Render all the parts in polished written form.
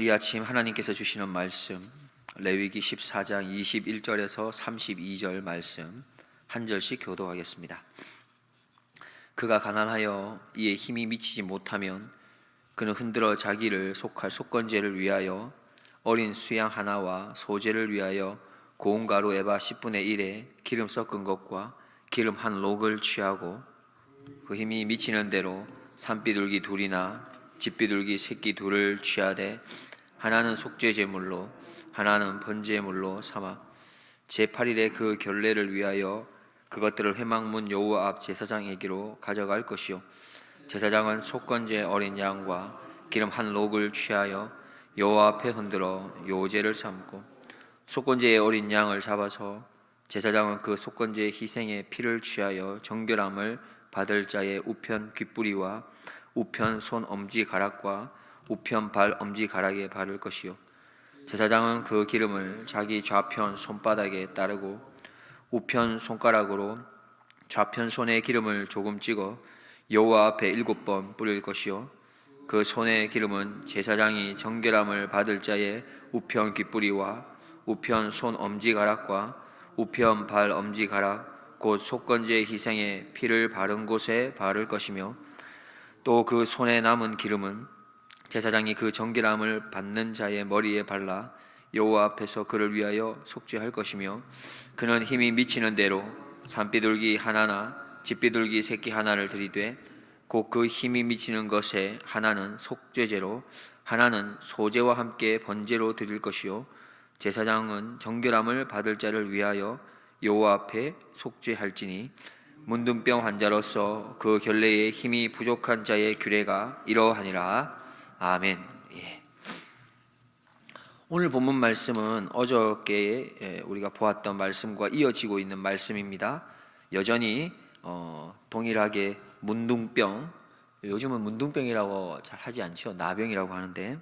오늘 이 아침 하나님께서 주시는 말씀, 레위기 14장 21절에서 32절 말씀 한 절씩 교도하겠습니다. 그가 가난하여 이에 힘이 미치지 못하면 그는 흔들어 자기를 속할 속건제를 위하여 어린 수양 하나와 소제를 위하여 고운 가루 에바 10분의 1에 기름 섞은 것과 기름 한 록을 취하고 그 힘이 미치는 대로 산비둘기 둘이나 집비둘기 새끼 둘을 취하되 하나는 속죄제물로 하나는 번제물로 삼아 제8일에 그 결례를 위하여 그것들을 회막문 여호와 앞 제사장에게로 가져갈 것이요 제사장은 속건제 어린 양과 기름 한 록을 취하여 여호와 앞에 흔들어 요제를 삼고 속건제의 어린 양을 잡아서 제사장은 그 속건제의 희생의 피를 취하여 정결함을 받을 자의 우편 귓뿌리와 우편 손 엄지가락과 우편 발 엄지가락에 바를 것이요 제사장은 그 기름을 자기 좌편 손바닥에 따르고 우편 손가락으로 좌편 손에 기름을 조금 찍어 여호와 앞에 7번 뿌릴 것이요 그 손의 기름은 제사장이 정결함을 받을 자의 우편 귓뿌리와 우편 손 엄지가락과 우편 발 엄지가락 곧 속건제 희생의 피를 바른 곳에 바를 것이며 또 그 손에 남은 기름은 제사장이 그 정결함을 받는 자의 머리에 발라 여호와 앞에서 그를 위하여 속죄할 것이며 그는 힘이 미치는 대로 산비둘기 하나나 집비둘기 새끼 하나를 들이되 곧 그 힘이 미치는 것에 하나는 속죄제로 하나는 소제와 함께 번제로 드릴 것이요 제사장은 정결함을 받을 자를 위하여 여호와 앞에 속죄할지니 문둥병 환자로서 그 결례에 힘이 부족한 자의 규례가 이러하니라. 아멘. 예. 오늘 본문 말씀은 어저께 우리가 보았던 말씀과 이어지고 있는 말씀입니다. 여전히 동일하게 문둥병, 요즘은 문둥병이라고 잘 하지 않죠. 나병이라고 하는데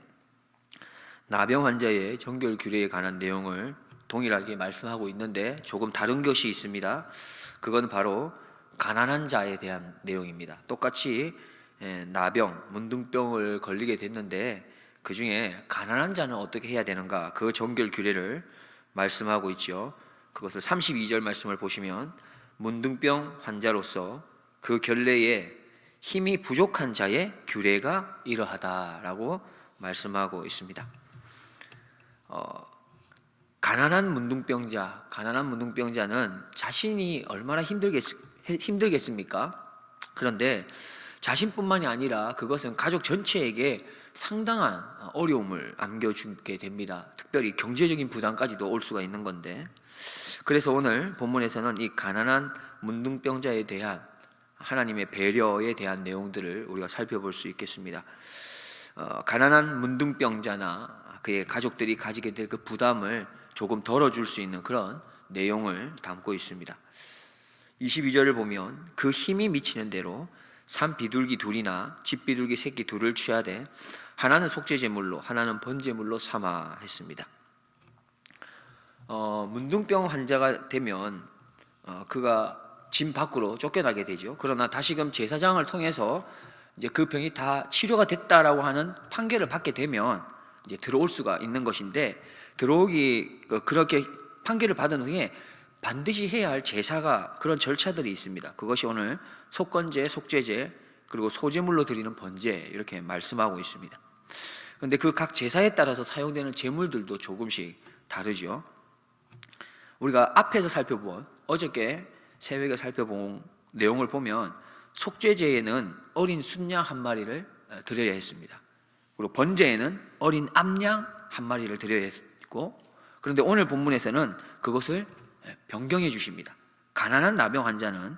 나병 환자의 정결 규례에 관한 내용을 동일하게 말씀하고 있는데 조금 다른 것이 있습니다. 그건 바로 가난한 자에 대한 내용입니다. 똑같이 나병, 문둥병을 걸리게 됐는데 그 중에 가난한 자는 어떻게 해야 되는가, 그 정결 규례를 말씀하고 있죠. 그것을 32절 말씀을 보시면 문둥병 환자로서 그 결례에 힘이 부족한 자의 규례가 이러하다라고 말씀하고 있습니다. 가난한 문둥병자는 자신이 얼마나 힘들겠습니까? 그런데 자신뿐만이 아니라 그것은 가족 전체에게 상당한 어려움을 안겨주게 됩니다. 특별히 경제적인 부담까지도 올 수가 있는 건데, 그래서 오늘 본문에서는 이 가난한 문둥병자에 대한 하나님의 배려에 대한 내용들을 우리가 살펴볼 수 있겠습니다. 가난한 문둥병자나 그의 가족들이 가지게 될 그 부담을 조금 덜어줄 수 있는 그런 내용을 담고 있습니다. 22절을 보면 그 힘이 미치는 대로 산비둘기 둘이나 집비둘기 새끼 둘을 취하되 하나는 속죄제물로 하나는 번제물로 삼아 했습니다. 문둥병 환자가 되면 그가 집 밖으로 쫓겨나게 되죠. 그러나 다시금 제사장을 통해서 이제 그 병이 다 치료가 됐다라고 하는 판결을 받게 되면 이제 들어올 수가 있는 것인데, 그렇게 판결을 받은 후에 반드시 해야 할 제사가, 그런 절차들이 있습니다. 그것이 오늘 속건제, 속죄제, 그리고 소제물로 드리는 번제, 이렇게 말씀하고 있습니다. 그런데 그 각 제사에 따라서 사용되는 제물들도 조금씩 다르죠. 우리가 앞에서 어저께 새벽에 살펴본 내용을 보면 속죄제에는 어린 순양 한 마리를 드려야 했습니다. 그리고 번제에는 어린 암양 한 마리를 드려야 했고, 그런데 오늘 본문에서는 그것을 변경해 주십니다. 가난한 나병 환자는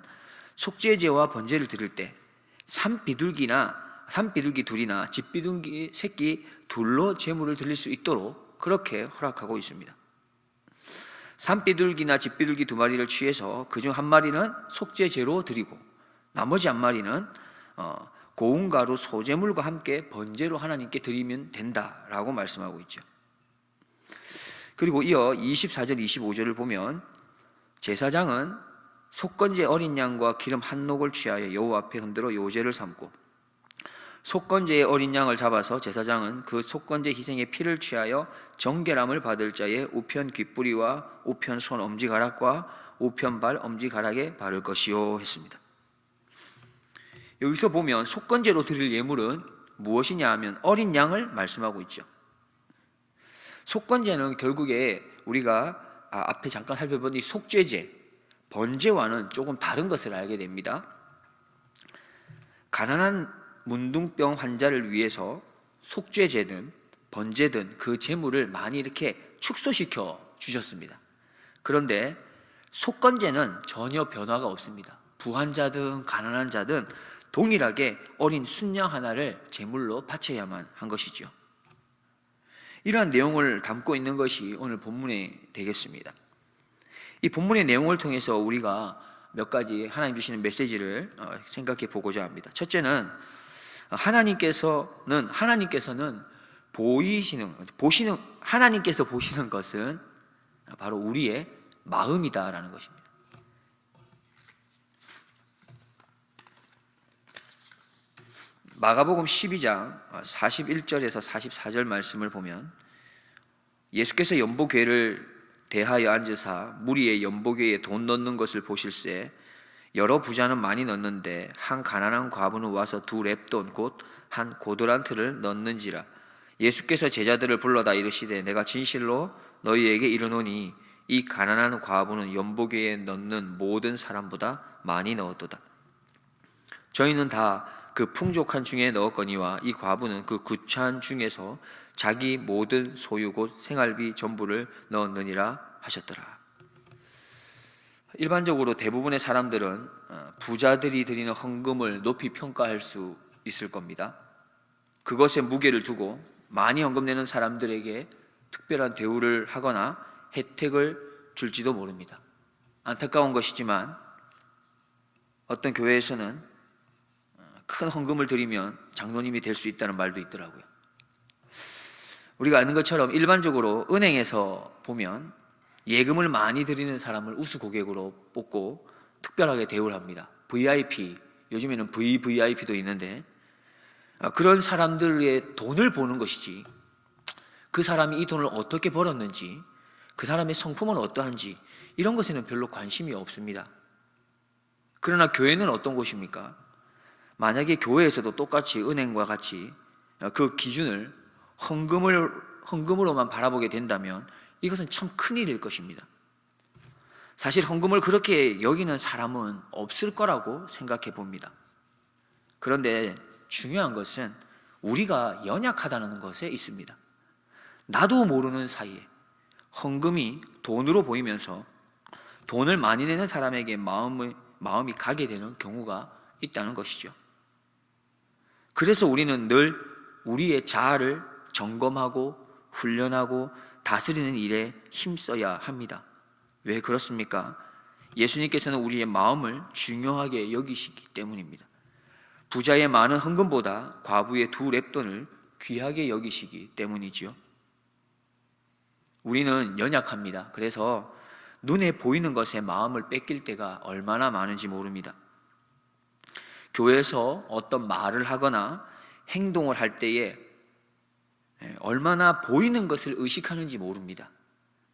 속죄제와 번제를 드릴 때 산비둘기 둘이나 집비둘기 새끼 둘로 제물을 드릴 수 있도록 그렇게 허락하고 있습니다. 산비둘기나 집비둘기 2마리를 취해서 그중 한 마리는 속죄제로 드리고 나머지 한 마리는 고운 가루 소제물과 함께 번제로 하나님께 드리면 된다라고 말씀하고 있죠. 그리고 이어 24절 25절을 보면 제사장은 속건제 어린 양과 기름 한 록을 취하여 여호와 앞에 흔들어 요제를 삼고 속건제의 어린 양을 잡아서 제사장은 그 속건제 희생의 피를 취하여 정결함을 받을 자의 우편 귓뿌리와 우편 손 엄지가락과 우편 발 엄지가락에 바를 것이요 했습니다. 여기서 보면 속건제로 드릴 예물은 무엇이냐 하면 어린 양을 말씀하고 있죠. 속건제는 결국에 우리가 앞에 잠깐 살펴본 이 속죄제, 번제와는 조금 다른 것을 알게 됩니다. 가난한 문둥병 환자를 위해서 속죄제든 번제든 그 제물을 많이 이렇게 축소시켜 주셨습니다. 그런데 속건제는 전혀 변화가 없습니다. 부환자든 가난한 자든 동일하게 어린 순양 하나를 제물로 바쳐야만 한 것이죠. 이러한 내용을 담고 있는 것이 오늘 본문에 되겠습니다. 이 본문의 내용을 통해서 우리가 몇 가지 하나님 주시는 메시지를 생각해 보고자 합니다. 첫째는 하나님께서는 하나님께서 보시는 것은 바로 우리의 마음이다라는 것입니다. 마가복음 12장 41절에서 44절 말씀을 보면 예수께서 연보궤를 대하여 앉으사 무리의 연보궤에 돈 넣는 것을 보실새 여러 부자는 많이 넣는데 한 가난한 과부는 와서 2렙돈 곧 한 고드란트를 넣는지라. 예수께서 제자들을 불러다 이르시되 내가 진실로 너희에게 이르노니 이 가난한 과부는 연보궤에 넣는 모든 사람보다 많이 넣었도다. 저희는 다 그 풍족한 중에 넣었거니와 이 과부는 그 구찬 중에서 자기 모든 소유 곧 생활비 전부를 넣었느니라 하셨더라. 일반적으로 대부분의 사람들은 부자들이 드리는 헌금을 높이 평가할 수 있을 겁니다. 그것에 무게를 두고 많이 헌금 내는 사람들에게 특별한 대우를 하거나 혜택을 줄지도 모릅니다. 안타까운 것이지만 어떤 교회에서는 큰 헌금을 드리면 장로님이 될 수 있다는 말도 있더라고요. 우리가 아는 것처럼 일반적으로 은행에서 보면 예금을 많이 드리는 사람을 우수 고객으로 뽑고 특별하게 대우를 합니다. VIP, 요즘에는 VVIP도 있는데 그런 사람들의 돈을 보는 것이지 그 사람이 이 돈을 어떻게 벌었는지 그 사람의 성품은 어떠한지 이런 것에는 별로 관심이 없습니다. 그러나 교회는 어떤 곳입니까? 만약에 교회에서도 똑같이 은행과 같이 그 기준을 헌금으로만 바라보게 된다면 이것은 참 큰일일 것입니다. 사실 헌금을 그렇게 여기는 사람은 없을 거라고 생각해 봅니다. 그런데 중요한 것은 우리가 연약하다는 것에 있습니다. 나도 모르는 사이에 헌금이 돈으로 보이면서 돈을 많이 내는 사람에게 마음이 가게 되는 경우가 있다는 것이죠. 그래서 우리는 늘 우리의 자아를 점검하고 훈련하고 다스리는 일에 힘써야 합니다. 왜 그렇습니까? 예수님께서는 우리의 마음을 중요하게 여기시기 때문입니다. 부자의 많은 헌금보다 과부의 2렙돈을 귀하게 여기시기 때문이지요. 우리는 연약합니다. 그래서 눈에 보이는 것에 마음을 뺏길 때가 얼마나 많은지 모릅니다. 교회에서 어떤 말을 하거나 행동을 할 때에 얼마나 보이는 것을 의식하는지 모릅니다.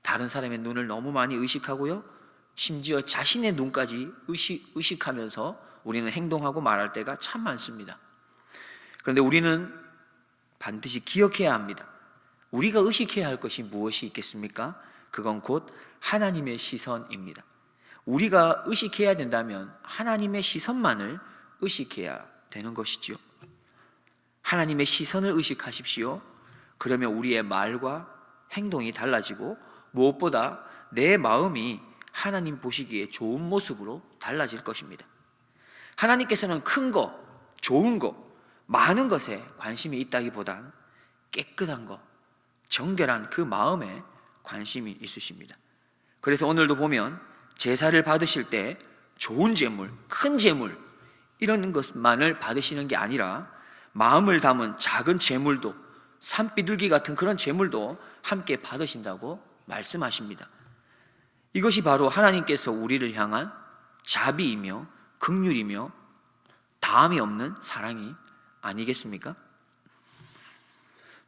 다른 사람의 눈을 너무 많이 의식하고요. 심지어 자신의 눈까지 의식하면서 우리는 행동하고 말할 때가 참 많습니다. 그런데 우리는 반드시 기억해야 합니다. 우리가 의식해야 할 것이 무엇이 있겠습니까? 그건 곧 하나님의 시선입니다. 우리가 의식해야 된다면 하나님의 시선만을 의식해야 되는 것이죠. 하나님의 시선을 의식하십시오. 그러면 우리의 말과 행동이 달라지고 무엇보다 내 마음이 하나님 보시기에 좋은 모습으로 달라질 것입니다. 하나님께서는 큰 거, 좋은 거, 많은 것에 관심이 있다기보단 깨끗한 거, 정결한 그 마음에 관심이 있으십니다. 그래서 오늘도 보면 제사를 받으실 때 좋은 제물, 큰 제물 이런 것만을 받으시는 게 아니라 마음을 담은 작은 제물도 산비둘기 같은 그런 제물도 함께 받으신다고 말씀하십니다. 이것이 바로 하나님께서 우리를 향한 자비이며 긍휼이며 다함이 없는 사랑이 아니겠습니까?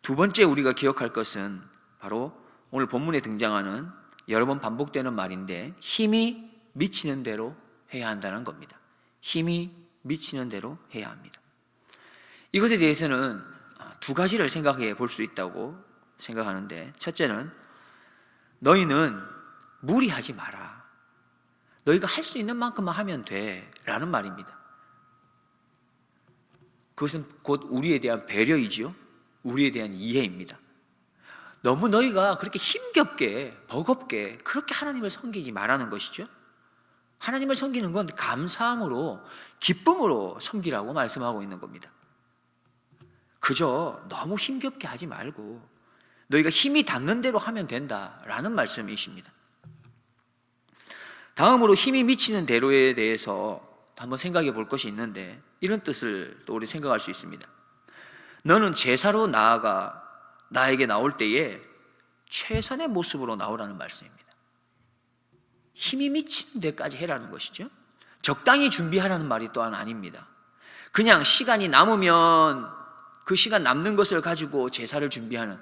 두 번째 우리가 기억할 것은 바로 오늘 본문에 등장하는 여러 번 반복되는 말인데, 힘이 미치는 대로 해야 한다는 겁니다. 힘이 미치는 대로 해야 합니다. 이것에 대해서는 두 가지를 생각해 볼 수 있다고 생각하는데, 첫째는 너희는 무리하지 마라. 너희가 할 수 있는 만큼만 하면 돼 라는 말입니다. 그것은 곧 우리에 대한 배려이지요, 우리에 대한 이해입니다. 너무 너희가 그렇게 힘겹게 버겁게 그렇게 하나님을 섬기지 말라는 것이죠. 하나님을 섬기는 건 감사함으로 기쁨으로 섬기라고 말씀하고 있는 겁니다. 그저 너무 힘겹게 하지 말고 너희가 힘이 닿는 대로 하면 된다라는 말씀이십니다. 다음으로 힘이 미치는 대로에 대해서 한번 생각해 볼 것이 있는데, 이런 뜻을 또 우리 생각할 수 있습니다. 너는 제사로 나아가 나에게 나올 때에 최선의 모습으로 나오라는 말씀입니다. 힘이 미치는 데까지 해라는 것이죠. 적당히 준비하라는 말이 또한 아닙니다. 그냥 시간이 남으면 그 시간 남는 것을 가지고 제사를 준비하는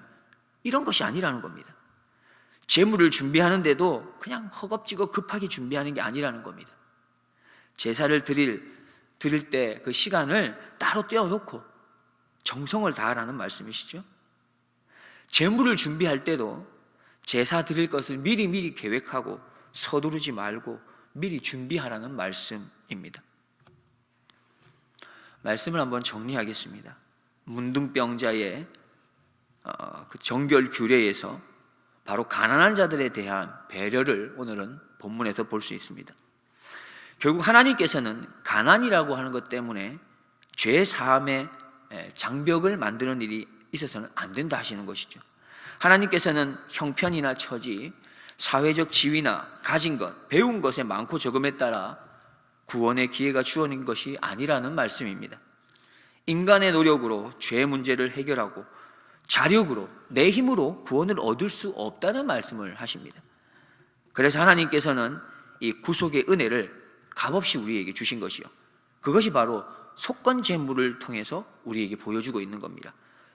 이런 것이 아니라는 겁니다. 제물을 준비하는데도 그냥 허겁지겁 급하게 준비하는 게 아니라는 겁니다. 제사를 드릴 때 그 시간을 따로 떼어놓고 정성을 다하라는 말씀이시죠. 제물을 준비할 때도 제사 드릴 것을 미리 계획하고 서두르지 말고 미리 준비하라는 말씀입니다. 말씀을 한번 정리하겠습니다. 문둥병자의 그 정결 규례에서 바로 가난한 자들에 대한 배려를 오늘은 본문에서 볼 수 있습니다. 결국 하나님께서는 가난이라고 하는 것 때문에 죄 사함의 장벽을 만드는 일이 있어서는 안 된다 하시는 것이죠. 하나님께서는 형편이나 처지, 사회적 지위나 가진 것, 배운 것의 많고 적음에 따라 구원의 기회가 주어진 것이 아니라는 말씀입니다. 인간의 노력으로 죄 문제를 해결하고 자력으로, 내 힘으로 구원을 얻을 수 없다는 말씀을 하십니다. 그래서 하나님께서는 이 구속의 은혜를 값없이 우리에게 주신 것이요, 그것이 바로 속건 제물을 통해서 우리에게 보여주고 있는 겁니다.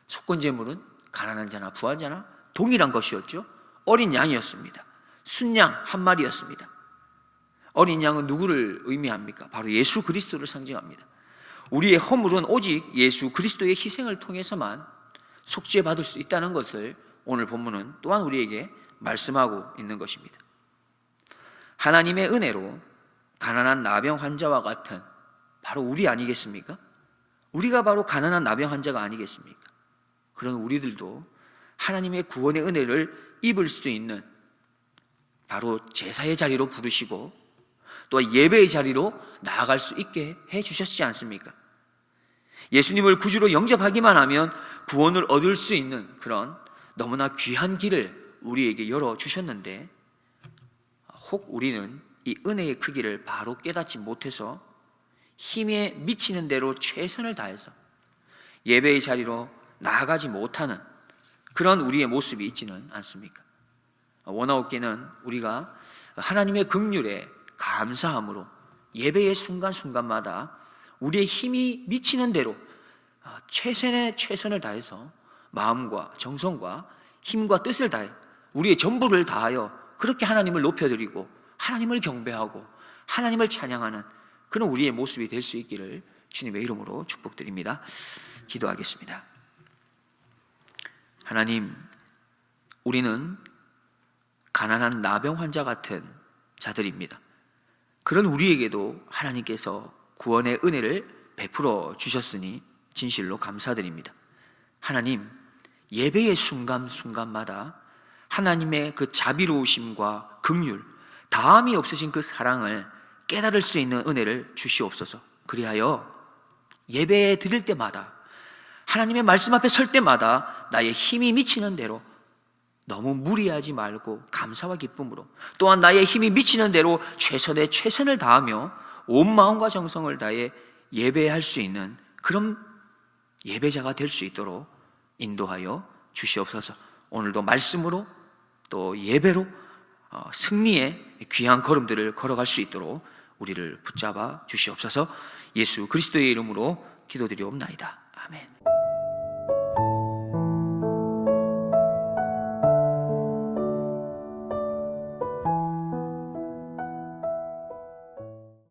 속건 제물은 가난한 자나 부한 자나 동일한 것이었죠. 어린 양이었습니다. 순양 한 마리였습니다. 어린 양은 누구를 의미합니까? 바로 예수 그리스도를 상징합니다. 우리의 허물은 오직 예수 그리스도의 희생을 통해서만 속죄받을 수 있다는 것을 오늘 본문은 또한 우리에게 말씀하고 있는 것입니다. 하나님의 은혜로 가난한 나병 환자와 같은 바로 우리 아니겠습니까? 우리가 바로 가난한 나병 환자가 아니겠습니까? 그런 우리들도 하나님의 구원의 은혜를 입을 수 있는 바로 제사의 자리로 부르시고 또 예배의 자리로 나아갈 수 있게 해주셨지 않습니까? 예수님을 구주로 영접하기만 하면 구원을 얻을 수 있는 그런 너무나 귀한 길을 우리에게 열어주셨는데, 혹 우리는 이 은혜의 크기를 바로 깨닫지 못해서 힘에 미치는 대로 최선을 다해서 예배의 자리로 나아가지 못하는 그런 우리의 모습이 있지는 않습니까? 원아웃기는 우리가 하나님의 긍휼에 감사함으로 예배의 순간순간마다 우리의 힘이 미치는 대로 최선을 다해서 마음과 정성과 힘과 뜻을 다해 우리의 전부를 다하여 그렇게 하나님을 높여드리고 하나님을 경배하고 하나님을 찬양하는 그런 우리의 모습이 될 수 있기를 주님의 이름으로 축복드립니다. 기도하겠습니다. 하나님, 우리는 가난한 나병 환자 같은 자들입니다. 그런 우리에게도 하나님께서 구원의 은혜를 베풀어 주셨으니 진실로 감사드립니다. 하나님, 예배의 순간순간마다 하나님의 그 자비로우심과 긍휼, 다함이 없으신 그 사랑을 깨달을 수 있는 은혜를 주시옵소서. 그리하여 예배 드릴 때마다 하나님의 말씀 앞에 설 때마다 나의 힘이 미치는 대로 너무 무리하지 말고 감사와 기쁨으로, 또한 나의 힘이 미치는 대로 최선을 다하며 온 마음과 정성을 다해 예배할 수 있는 그런 예배자가 될 수 있도록 인도하여 주시옵소서. 오늘도 말씀으로 또 예배로 승리의 귀한 걸음들을 걸어갈 수 있도록 우리를 붙잡아 주시옵소서. 예수 그리스도의 이름으로 기도드리옵나이다. 아멘.